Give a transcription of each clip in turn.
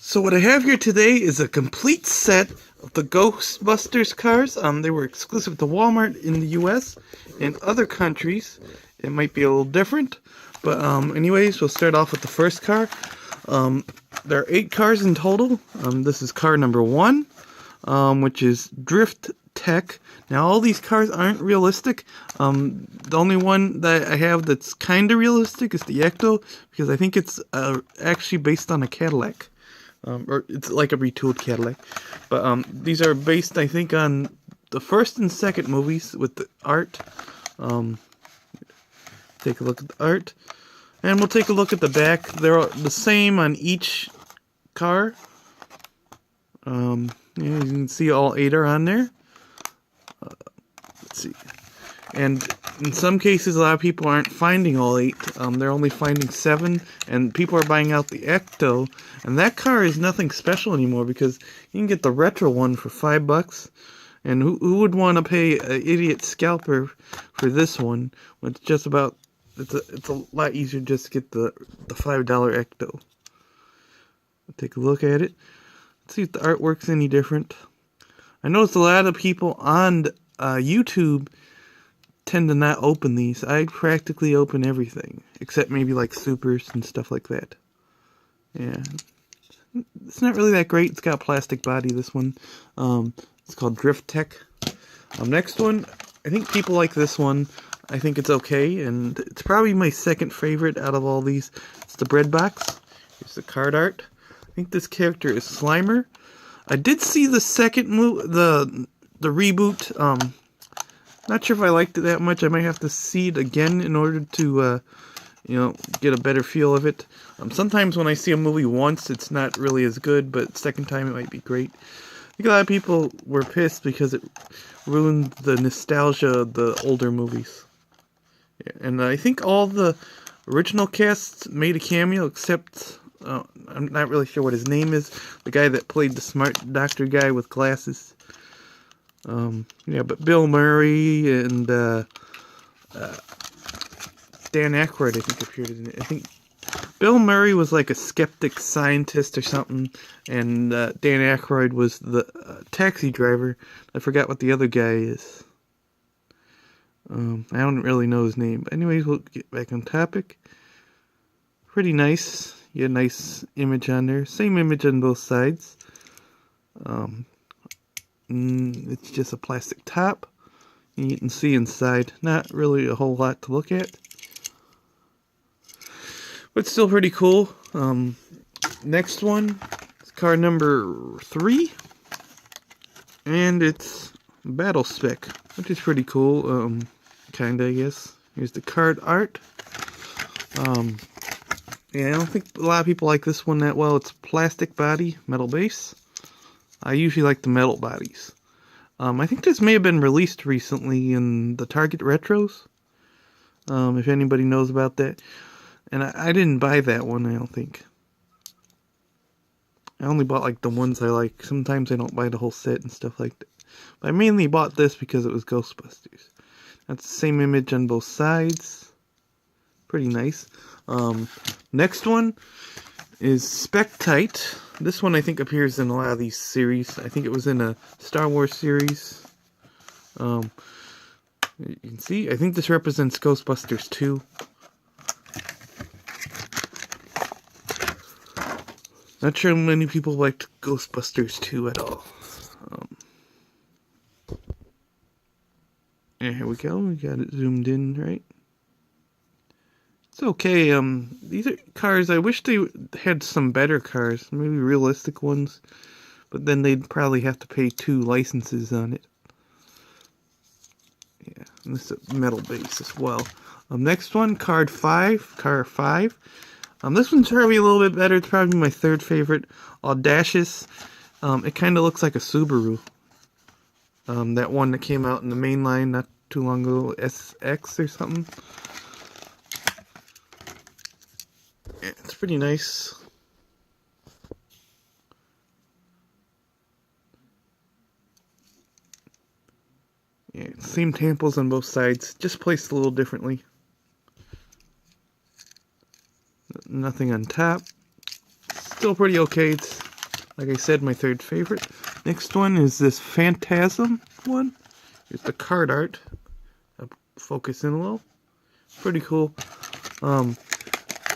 So what I have here today is a complete set of the Ghostbusters cars. They were exclusive to Walmart in the US. In other countries, it might be a little different. But anyways, we'll start off with the first car. There are 8 cars in total. This is car number 1, which is Drift Tech. Now, all these cars aren't realistic. The only one that I have that's kind of realistic is the Ecto, because I think it's actually based on a Cadillac. Or it's like a retooled Cadillac. But these are based, I think, on the first and second movies with the art. Take a look at the art. And we'll take a look at the back. They're the same on each car. Yeah, you can see all 8 are on there. Let's see. And in some cases, a lot of people aren't finding all 8. They're only finding 7, and people are buying out the Ecto. And that car is nothing special anymore because you can get the retro one for $5. And who would want to pay an idiot scalper for this one when it's just about it's a lot easier just to get the $5 Ecto. Take a look at it. Let's see if the artwork's any different. I noticed a lot of people on YouTube tend to not open these. I practically open everything, except maybe like supers and stuff like that. Yeah, it's not really that great. It's got a plastic body, this one. It's called Drift Tech. Next one, I think people like this one. I think it's okay, and it's probably my second favorite out of all these. It's the bread box. Here's the card art. I think this character is Slimer. I did see the second the reboot. Not sure if I liked it that much. I might have to see it again in order to, get a better feel of it. Sometimes when I see a movie once, it's not really as good, but second time it might be great. I think a lot of people were pissed because it ruined the nostalgia of the older movies. Yeah, and I think all the original casts made a cameo except, I'm not really sure what his name is, the guy that played the smart doctor guy with glasses. Yeah, but Bill Murray and Dan Aykroyd, I think, appeared in it. I think Bill Murray was like a skeptic scientist or something, and Dan Aykroyd was the taxi driver. I forgot what the other guy is. I don't really know his name. But anyways, we'll get back on topic. Pretty nice. Yeah, nice image on there. Same image on both sides. It's just a plastic top. And you can see inside. Not really a whole lot to look at. But still pretty cool. Next one is car number 3. And it's Battle Spec, which is pretty cool. Kinda, I guess. Here's the card art. Yeah, I don't think a lot of people like this one that well. It's plastic body, metal base. I usually like the metal bodies. I think this may have been released recently in the Target Retros. If anybody knows about that. And I didn't buy that one, I don't think. I only bought like the ones I like. Sometimes I don't buy the whole set and stuff like that. But I mainly bought this because it was Ghostbusters. That's the same image on both sides. Pretty nice. Next one is Spec Tight. This one I think appears in a lot of these series. I think it was in a Star Wars series. You can see, I think this represents Ghostbusters 2. Not sure many people liked Ghostbusters 2 at all. Yeah, here we go. We got it zoomed in, right? It's okay. These are cars. I wish they had some better cars. Maybe realistic ones. But then they'd probably have to pay 2 licenses on it. Yeah, and this is a metal base as well. Next one, car 5. This one's probably a little bit better. It's probably my 3rd favorite. Audacious. It kind of looks like a Subaru. That one that came out in the main line not too long ago, SX or something. Yeah, it's pretty nice. Yeah, same tamples on both sides, just placed a little differently. Nothing on top. Still pretty okay. It's Like I said, my third favorite. Next one is this Phantasm one. Here's the card art. I'll focus in a little. Pretty cool. I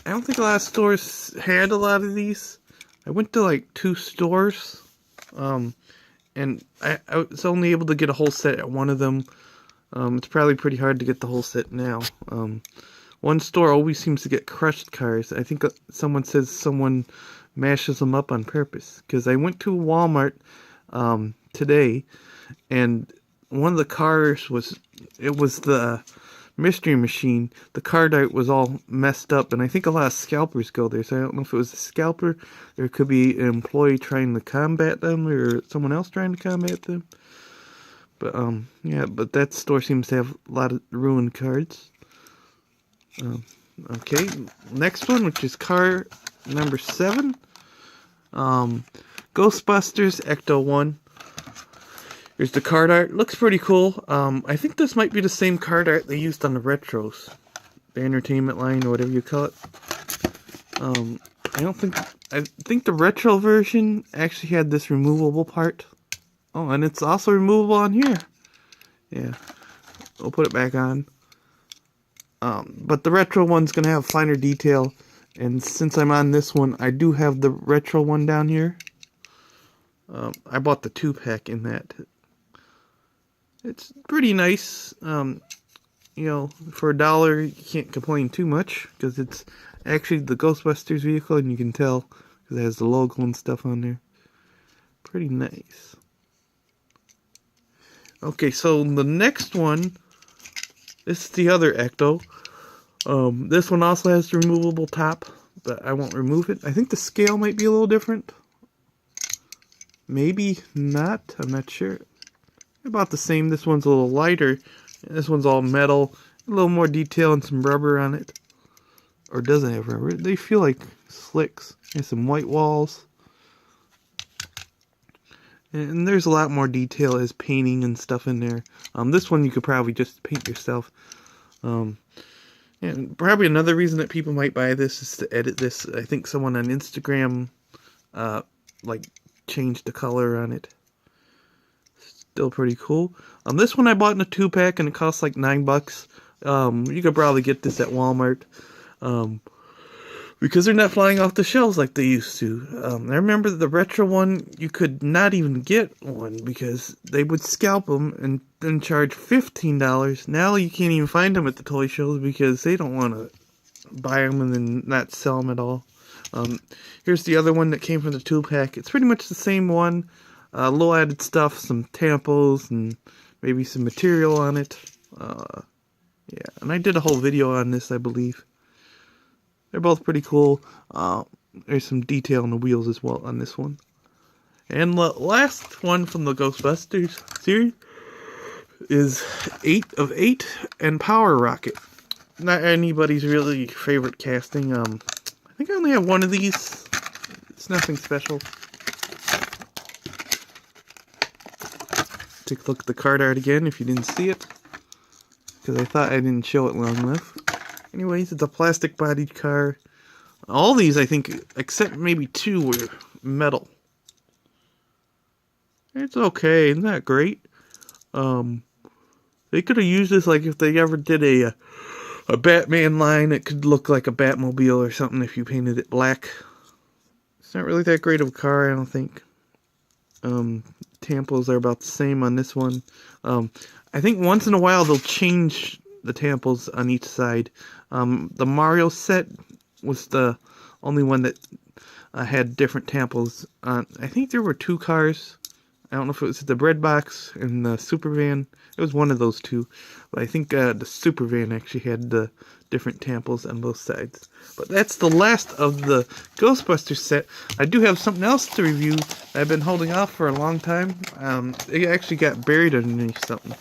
don't think a lot of stores had a lot of these. I went to like 2 stores, and I was only able to get a whole set at one of them. It's probably pretty hard to get the whole set now. One store always seems to get crushed cars. I think someone says someone mashes them up on purpose. Because I went to Walmart today, and one of the cars was the Mystery Machine. The card art was all messed up, and I think a lot of scalpers go there, so I don't know if it was a scalper, or it could be an employee trying to combat them, or someone else trying to combat them. But, yeah, but that store seems to have a lot of ruined cards. Okay, next one, which is car number 7. Ghostbusters Ecto 1. Here's the card art. Looks pretty cool. I think this might be the same card art they used on the retros. The entertainment line, or whatever you call it. I think the retro version actually had this removable part. Oh, and it's also removable on here. Yeah. We'll put it back on. But the retro one's going to have finer detail. And since I'm on this one, I do have the retro one down here. I bought the 2-pack in that. It's pretty nice. You know, for $1, you can't complain too much, because it's actually the Ghostbusters vehicle, and you can tell because it has the logo and stuff on there. Pretty nice. Okay, so the next one, this is the other Ecto. This one also has the removable top, but I won't remove it. I think the scale might be a little different. Maybe not. I'm not sure. About the same. This one's a little lighter. This one's all metal. A little more detail and some rubber on it. Or doesn't have rubber. They feel like slicks. There's some white walls. And there's a lot more detail as painting and stuff in there. This one you could probably just paint yourself. And probably another reason that people might buy this is to edit this. I think someone on Instagram like changed the color on it. Still pretty cool. This one I bought in a 2-pack, and it costs like $9. You could probably get this at Walmart. Because they're not flying off the shelves like they used to. I remember the retro one, you could not even get one because they would scalp them and then charge $15. Now you can't even find them at the toy shows because they don't want to buy them and then not sell them at all. Here's the other one that came from the 2-pack. It's pretty much the same one. Little added stuff, some tampos, and maybe some material on it. Yeah, and I did a whole video on this, I believe. They're both pretty cool. There's some detail on the wheels as well on this one. And the last one from the Ghostbusters series is 8 of 8 and Power Rocket. Not anybody's really favorite casting. I think I only have one of these. It's nothing special. Take a look at the card art again if you didn't see it, because I thought I didn't show it long enough. Anyways, it's a plastic bodied car. All these, I think, except maybe 2, were metal. It's okay, it's not great. They could have used this, like, if they ever did a Batman line, it could look like a Batmobile or something if you painted it black. It's not really that great of a car, I don't think. Tampos are about the same on this one. I think once in a while they'll change the tampos on each side. The Mario set was the only one that had different tampos on. I think there were 2 cars. I don't know if it was the Bread Box and the Super Van. It was one of those 2. But I think the Super Van actually had the different tampos on both sides. But that's the last of the Ghostbusters set. I do have something else to review that I've been holding off for a long time. It actually got buried underneath something.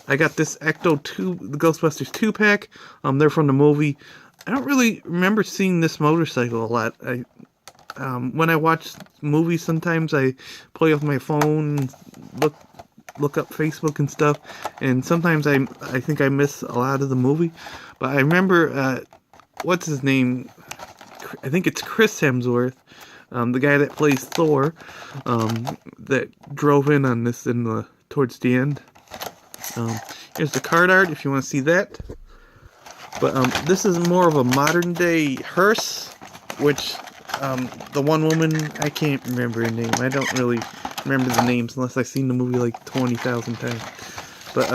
I got this Ecto 2, the Ghostbusters 2-pack. They're from the movie. I don't really remember seeing this motorcycle a lot. When I watch movies, sometimes I play with my phone, look up Facebook and stuff, and sometimes I think I miss a lot of the movie. But I remember, what's his name? I think it's Chris Hemsworth. The guy that plays Thor, that drove in on this towards the end. Here's the card art if you want to see that. But this is more of a modern day hearse, which the one woman, I can't remember her name. I don't really remember the names unless I've seen the movie like 20,000 times. But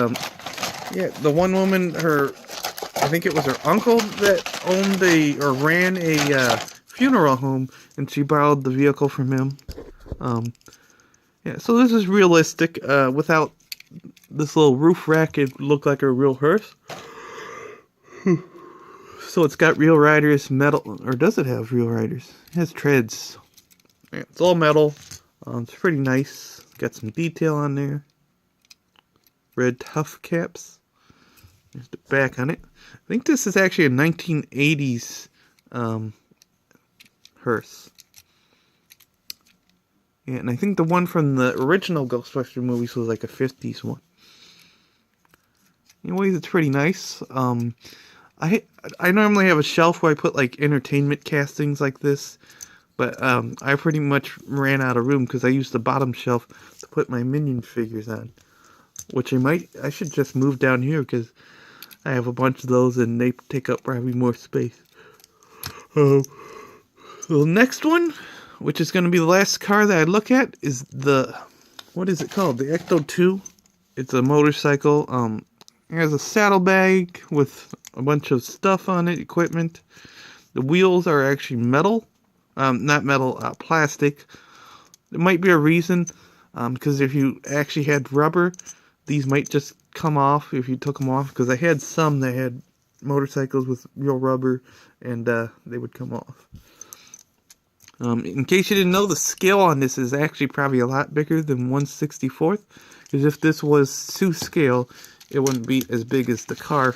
yeah, the one woman, I think it was her uncle that owned or ran a funeral home, and she borrowed the vehicle from him. Yeah, so this is realistic. Without this little roof rack, it looked like a real hearse. So it's got real riders, metal, or does it have real riders? It has treads. Yeah, it's all metal. It's pretty nice. Got some detail on there. Red tough caps. There's the back on it. I think this is actually a 1980s hearse. Yeah, and I think the one from the original Ghostbusters movies was like a 50s one. Anyways, it's pretty nice. I normally have a shelf where I put like entertainment castings like this, but I pretty much ran out of room because I used the bottom shelf to put my Minion figures on, which I should just move down here because I have a bunch of those and they take up probably more space. The next one, which is going to be the last car that I look at, is what is it called? The Ecto 2. It's a motorcycle. It has a saddlebag with a bunch of stuff on it, equipment. The wheels are actually metal. Not metal, plastic. There might be a reason, because if you actually had rubber, these might just come off if you took them off, because I had some that had motorcycles with real rubber, and they would come off. In case you didn't know, the scale on this is actually probably a lot bigger than 1/64th, because if this was to scale, it wouldn't be as big as the car.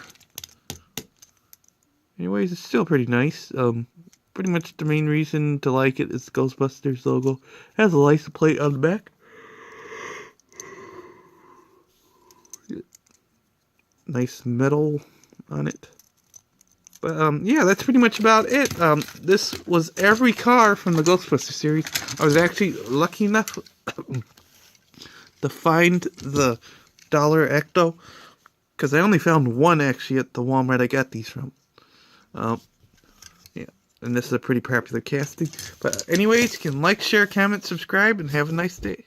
Anyways, it's still pretty nice. Pretty much the main reason to like it is the Ghostbusters logo. It has a license plate on the back. Nice metal on it. But yeah, that's pretty much about it. This was every car from the Ghostbusters series. I was actually lucky enough to find the dollar Ecto, because I only found one actually at the Walmart I got these from. Yeah, and this is a pretty popular casting. But anyways, you can like, share, comment, subscribe, and have a nice day.